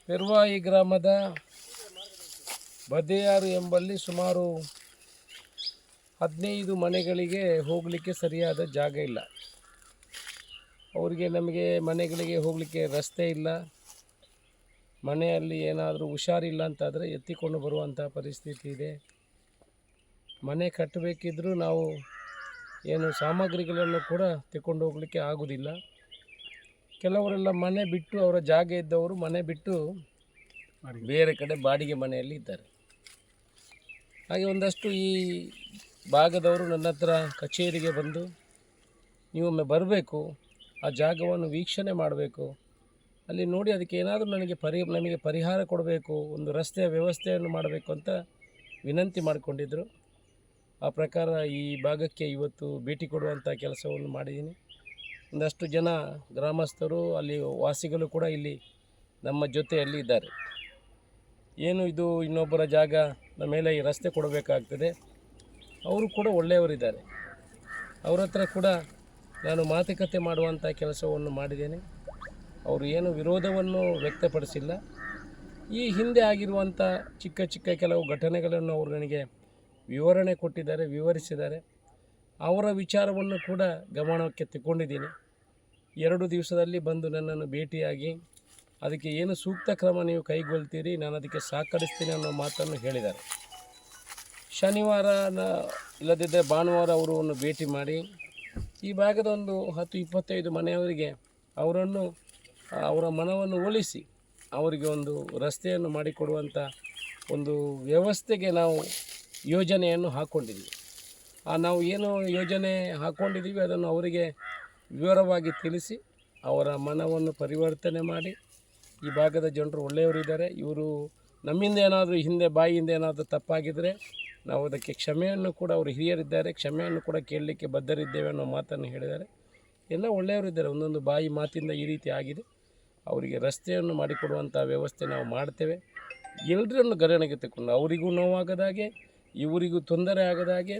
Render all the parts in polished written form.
ಪೆರ್ವಾಯಿ ಗ್ರಾಮದ ಬದೆಯಾರು ಎಂಬಲ್ಲಿ ಸುಮಾರು 15 ಮನೆಗಳಿಗೆ ಹೋಗಲಿಕ್ಕೆ ಸರಿಯಾದ ಜಾಗ ಇಲ್ಲ. ಅವರಿಗೆ ನಮಗೆ ಮನೆಗಳಿಗೆ ಹೋಗಲಿಕ್ಕೆ ರಸ್ತೆ ಇಲ್ಲ. ಮನೆಯಲ್ಲಿ ಏನಾದರೂ ಹುಷಾರಿಲ್ಲ ಅಂತಾದರೆ ಎತ್ತಿಕೊಂಡು ಬರುವಂಥ ಪರಿಸ್ಥಿತಿ ಇದೆ. ಮನೆ ಕಟ್ಟಬೇಕಿದ್ರೂ ನಾವು ಏನು ಸಾಮಗ್ರಿಗಳನ್ನು ಕೂಡ ತಗೊಂಡು ಹೋಗಲಿಕ್ಕೆ ಆಗೋದಿಲ್ಲ. ಕೆಲವರೆಲ್ಲ ಮನೆ ಬಿಟ್ಟು ಅವರ ಜಾಗ ಇದ್ದವರು ಮನೆ ಬಿಟ್ಟು ಬೇರೆ ಕಡೆ ಬಾಡಿಗೆ ಮನೆಯಲ್ಲಿ ಇದ್ದಾರೆ. ಹಾಗೆ ಒಂದಷ್ಟು ಈ ಭಾಗದವರು ನನ್ನ ಹತ್ರ ಕಚೇರಿಗೆ ಬಂದು ನೀವೊಮ್ಮೆ ಬರಬೇಕು, ಆ ಜಾಗವನ್ನು ವೀಕ್ಷಣೆ ಮಾಡಬೇಕು, ಅಲ್ಲಿ ನೋಡಿ ಅದಕ್ಕೆ ಏನಾದರೂ ನಮಗೆ ಪರಿಹಾರ ಕೊಡಬೇಕು, ಒಂದು ರಸ್ತೆಯ ವ್ಯವಸ್ಥೆಯನ್ನು ಮಾಡಬೇಕು ಅಂತ ವಿನಂತಿ ಮಾಡಿಕೊಂಡಿದ್ದರು. ಆ ಪ್ರಕಾರ ಈ ಭಾಗಕ್ಕೆ ಇವತ್ತು ಭೇಟಿ ಕೊಡುವಂಥ ಕೆಲಸವನ್ನು ಮಾಡಿದ್ದೀನಿ. ಒಂದಷ್ಟು ಜನ ಗ್ರಾಮಸ್ಥರು ಅಲ್ಲಿ ವಾಸಿಗಳು ಕೂಡ ಇಲ್ಲಿ ನಮ್ಮ ಜೊತೆಯಲ್ಲಿ ಇದ್ದಾರೆ. ಏನು ಇದು ಇನ್ನೊಬ್ಬರ ಜಾಗ ನಮ್ಮ ಮೇಲೆ ಈ ರಸ್ತೆ ಕೊಡಬೇಕಾಗ್ತದೆ, ಅವರು ಕೂಡ ಒಳ್ಳೆಯವರಿದ್ದಾರೆ. ಅವರ ಹತ್ರ ಕೂಡ ನಾನು ಮಾತುಕತೆ ಮಾಡುವಂಥ ಕೆಲಸವನ್ನು ಮಾಡಿದ್ದೇನೆ. ಅವರು ಏನು ವಿರೋಧವನ್ನು ವ್ಯಕ್ತಪಡಿಸಿಲ್ಲ. ಈ ಹಿಂದೆ ಆಗಿರುವಂಥ ಚಿಕ್ಕ ಚಿಕ್ಕ ಕೆಲವು ಘಟನೆಗಳನ್ನು ಅವರು ನನಗೆ ವಿವರಣೆ ಕೊಟ್ಟಿದ್ದಾರೆ, ವಿವರಿಸಿದ್ದಾರೆ. ಅವರ ವಿಚಾರವನ್ನು ಕೂಡ ಗಮನಕ್ಕೆ ತಗೊಂಡಿದ್ದೀನಿ. 2 ದಿವಸದಲ್ಲಿ ಬಂದು ನನ್ನನ್ನು ಭೇಟಿಯಾಗಿ ಅದಕ್ಕೆ ಏನು ಸೂಕ್ತ ಕ್ರಮ ನೀವು ಕೈಗೊಳ್ತೀರಿ, ನಾನು ಅದಕ್ಕೆ ಸಹಕರಿಸ್ತೀನಿ ಅನ್ನೋ ಮಾತನ್ನು ಹೇಳಿದ್ದಾರೆ. ಶನಿವಾರ ಇಲ್ಲದಿದ್ದರೆ ಭಾನುವಾರ ಅವರನ್ನು ಭೇಟಿ ಮಾಡಿ ಈ ಭಾಗದ ಒಂದು 10-25 ಮನೆಯವರಿಗೆ ಅವರ ಮನವನ್ನು ಒಲಿಸಿ ಅವರಿಗೆ ಒಂದು ರಸ್ತೆಯನ್ನು ಮಾಡಿಕೊಡುವಂಥ ಒಂದು ವ್ಯವಸ್ಥೆಗೆ ನಾವು ಯೋಜನೆಯನ್ನು ಹಾಕ್ಕೊಂಡಿದ್ದೀವಿ. ನಾವು ಏನು ಯೋಜನೆ ಹಾಕ್ಕೊಂಡಿದ್ದೀವಿ ಅದನ್ನು ಅವರಿಗೆ ವಿವರವಾಗಿ ತಿಳಿಸಿ ಅವರ ಮನವನ್ನು ಪರಿವರ್ತನೆ ಮಾಡಿ, ಈ ಭಾಗದ ಜನರು ಒಳ್ಳೆಯವರಿದ್ದಾರೆ, ಇವರು ನಮ್ಮಿಂದ ಏನಾದರೂ ಬಾಯಿಯಿಂದ ಏನಾದರೂ ತಪ್ಪಾಗಿದ್ದರೆ ನಾವು ಅದಕ್ಕೆ ಕ್ಷಮೆಯನ್ನು ಕೂಡ, ಅವರು ಹಿರಿಯರಿದ್ದಾರೆ, ಕ್ಷಮೆಯನ್ನು ಕೂಡ ಕೇಳಲಿಕ್ಕೆ ಬದ್ಧರಿದ್ದೇವೆ ಅನ್ನೋ ಮಾತನ್ನು ಹೇಳಿದ್ದಾರೆ. ಎಲ್ಲ ಒಳ್ಳೆಯವರಿದ್ದಾರೆ. ಒಂದೊಂದು ಬಾಯಿ ಮಾತಿಂದ ಈ ರೀತಿ ಆಗಿದೆ. ಅವರಿಗೆ ರಸ್ತೆಯನ್ನು ಮಾಡಿಕೊಡುವಂಥ ವ್ಯವಸ್ಥೆ ನಾವು ಮಾಡ್ತೇವೆ. ಎಲ್ಲರನ್ನು ಗಣನೆಗೆ ತಗೊಂಡು ಅವರಿಗೂ ನೋವಾಗದಾಗೆ ಇವರಿಗೂ ತೊಂದರೆ ಆಗದಾಗೆ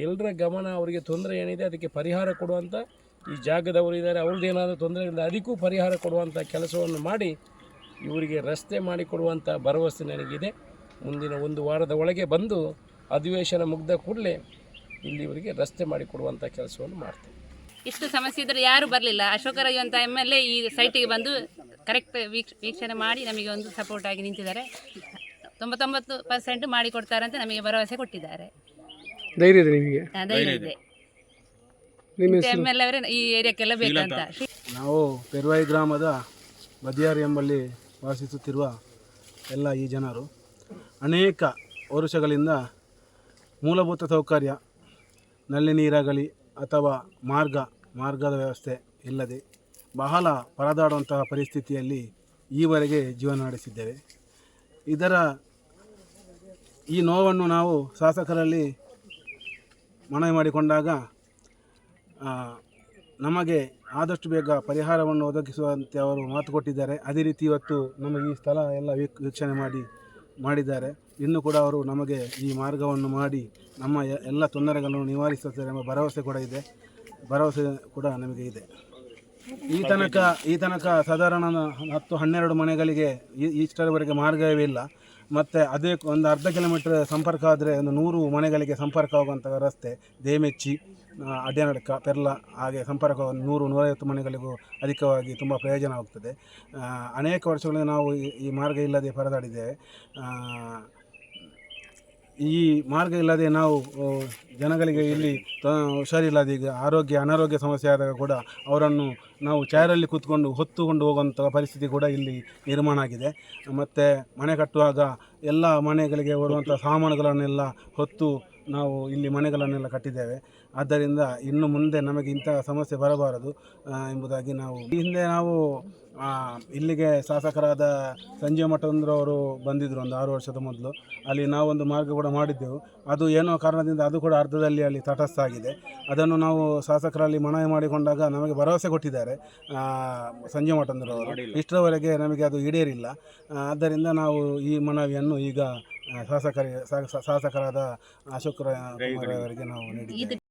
ಎಲ್ಲರ ಗಮನ, ಅವರಿಗೆ ತೊಂದರೆ ಏನಿದೆ ಅದಕ್ಕೆ ಪರಿಹಾರ ಕೊಡುವಂಥ ಈ ಜಾಗದವರಿದ್ದಾರೆ, ಅವ್ರದ್ದು ಏನಾದರೂ ತೊಂದರೆ ಇಲ್ಲ ಅದಕ್ಕೂ ಪರಿಹಾರ ಕೊಡುವಂಥ ಕೆಲಸವನ್ನು ಮಾಡಿ ಇವರಿಗೆ ರಸ್ತೆ ಮಾಡಿಕೊಡುವಂಥ ಭರವಸೆ ನನಗಿದೆ. ಮುಂದಿನ 1 ವಾರದ ಒಳಗೆ ಬಂದು ಅಧಿವೇಶನ ಮುಗ್ದ ಕೂಡಲೇ ಇಲ್ಲಿ ಇವರಿಗೆ ರಸ್ತೆ ಮಾಡಿಕೊಡುವಂಥ ಕೆಲಸವನ್ನು ಮಾಡ್ತೇವೆ. ಇಷ್ಟು ಸಮಸ್ಯೆ ಇದ್ದರೆ ಯಾರೂ ಬರಲಿಲ್ಲ. ಅಶೋಕ ರೈ ಅಂತ MLA ಈ ಸೈಟಿಗೆ ಬಂದು ಕರೆಕ್ಟ್ ವೀಕ್ಷಣೆ ಮಾಡಿ ನಮಗೆ ಒಂದು ಸಪೋರ್ಟ್ ಆಗಿ ನಿಂತಿದ್ದಾರೆ. 99% ಮಾಡಿಕೊಡ್ತಾರೆ ಅಂತ ನಮಗೆ ಭರವಸೆ ಕೊಟ್ಟಿದ್ದಾರೆ. ಧೈರ್ಯ ಇದೆ ನಿಮಗೆ? ಧೈರ್ಯ ಇದೆ. MLA ಅವರೇ ಈ ಏರಿಯಾಕ್ಕೆಲ್ಲ ಬೇಕಂತ. ನಾವು ಪೆರ್ವಾಯಿ ಗ್ರಾಮದ ಬದಿಯಾರು ಎಂಬಲ್ಲಿ ವಾಸಿಸುತ್ತಿರುವ ಎಲ್ಲ ಈ ಜನರು ಅನೇಕ ವರ್ಷಗಳಿಂದ ಮೂಲಭೂತ ಸೌಕರ್ಯ, ನಲ್ಲಿ ನೀರಾಗಲಿ ಅಥವಾ ಮಾರ್ಗದ ವ್ಯವಸ್ಥೆ ಇಲ್ಲದೆ ಬಹಳ ಪರದಾಡುವಂತಹ ಪರಿಸ್ಥಿತಿಯಲ್ಲಿ ಈವರೆಗೆ ಜೀವನ ನಡೆಸಿದ್ದೇವೆ. ಈ ನೋವನ್ನು ನಾವು ಶಾಸಕರಲ್ಲಿ ಮನವಿ ಮಾಡಿಕೊಂಡಾಗ ನಮಗೆ ಆದಷ್ಟು ಬೇಗ ಪರಿಹಾರವನ್ನು ಒದಗಿಸುವಂತೆ ಅವರು ಮಾತು ಕೊಟ್ಟಿದ್ದಾರೆ. ಅದೇ ರೀತಿ ಇವತ್ತು ನಮಗೆ ಈ ಸ್ಥಳ ಎಲ್ಲ ವೀಕ್ಷಣೆ ಮಾಡಿದ್ದಾರೆ. ಇನ್ನೂ ಕೂಡ ಅವರು ನಮಗೆ ಈ ಮಾರ್ಗವನ್ನು ಮಾಡಿ ನಮ್ಮ ಎಲ್ಲ ತೊಂದರೆಗಳನ್ನು ನಿವಾರಿಸುತ್ತಾರೆ ಎಂಬ ಭರವಸೆ ಕೂಡ ನಮಗೆ ಇದೆ. ಈ ತನಕ ಸಾಧಾರಣ 10-12 ಮನೆಗಳಿಗೆ ಇಷ್ಟರವರೆಗೆ ಮಾರ್ಗವೇ ಇಲ್ಲ. ಮತ್ತು ಅದೇ ಒಂದು ಅರ್ಧ ಕಿಲೋಮೀಟರ್ ಸಂಪರ್ಕ ಆದರೆ ಒಂದು 100 ಮನೆಗಳಿಗೆ ಸಂಪರ್ಕ ಆಗುವಂಥ ರಸ್ತೆ ದೇಮೆಚ್ಚಿ, ಅಡ್ಯಾನಡ್ಕ, ಪೆರ್ಲ ಹಾಗೆ ಸಂಪರ್ಕ 100-150 ಮನೆಗಳಿಗೂ ಅಧಿಕವಾಗಿ ತುಂಬ ಪ್ರಯೋಜನವಾಗ್ತದೆ. ಅನೇಕ ವರ್ಷಗಳಿಂದ ನಾವು ಈ ಮಾರ್ಗ ಇಲ್ಲದೆ ಪರದಾಡಿದ್ದೇವೆ. ಈ ಮಾರ್ಗ ಇಲ್ಲದೆ ನಾವು ಜನಗಳಿಗೆ ಇಲ್ಲಿ ಹುಷಾರಿಲ್ಲದೆ ಈಗ ಅನಾರೋಗ್ಯ ಸಮಸ್ಯೆ ಆದಾಗ ಕೂಡ ಅವರನ್ನು ನಾವು ಚೇರಲ್ಲಿ ಕೂತ್ಕೊಂಡು ಹೊತ್ತುಕೊಂಡು ಹೋಗುವಂಥ ಪರಿಸ್ಥಿತಿ ಕೂಡ ಇಲ್ಲಿ ನಿರ್ಮಾಣ ಆಗಿದೆ. ಮತ್ತು ಮನೆ ಕಟ್ಟುವಾಗ ಎಲ್ಲ ಮನೆಗಳಿಗೆ ಬರುವಂಥ ಸಾಮಾನುಗಳನ್ನೆಲ್ಲ ಹೊತ್ತು ನಾವು ಇಲ್ಲಿ ಮನೆಗಳನ್ನೆಲ್ಲ ಕಟ್ಟಿದ್ದೇವೆ. ಆದ್ದರಿಂದ ಇನ್ನು ಮುಂದೆ ನಮಗೆ ಇಂಥ ಸಮಸ್ಯೆ ಬರಬಾರದು ಎಂಬುದಾಗಿ ಈ ಹಿಂದೆ ನಾವು ಇಲ್ಲಿಗೆ ಶಾಸಕರಾದ ಸಂಜೀವ ಮಠಂದ್ರವರು ಬಂದಿದ್ದರು ಒಂದು 6 ವರ್ಷದ ಮೊದಲು. ಅಲ್ಲಿ ನಾವೊಂದು ಮಾರ್ಗ ಕೂಡ ಮಾಡಿದ್ದೆವು. ಅದು ಏನೋ ಕಾರಣದಿಂದ ಅದು ಕೂಡ ಅರ್ಧದಲ್ಲಿ ಅಲ್ಲಿ ತಟಸ್ಥ ಆಗಿದೆ. ಅದನ್ನು ನಾವು ಶಾಸಕರಲ್ಲಿ ಮನವಿ ಮಾಡಿಕೊಂಡಾಗ ನಮಗೆ ಭರವಸೆ ಕೊಟ್ಟಿದ್ದಾರೆ ಸಂಜೀವ ಮಠಂದ್ರವರು. ಇಷ್ಟರವರೆಗೆ ನಮಗೆ ಅದು ಈಡೇರಿಲ್ಲ. ಆದ್ದರಿಂದ ನಾವು ಈ ಮನವಿಯನ್ನು ಈಗ ಶಾಸಕರಾದ ಅಶೋಕ ಕುಮಾರ್ ಅವರಿಗೆ ನಾವು ನೀಡಿದ್ದೇವೆ.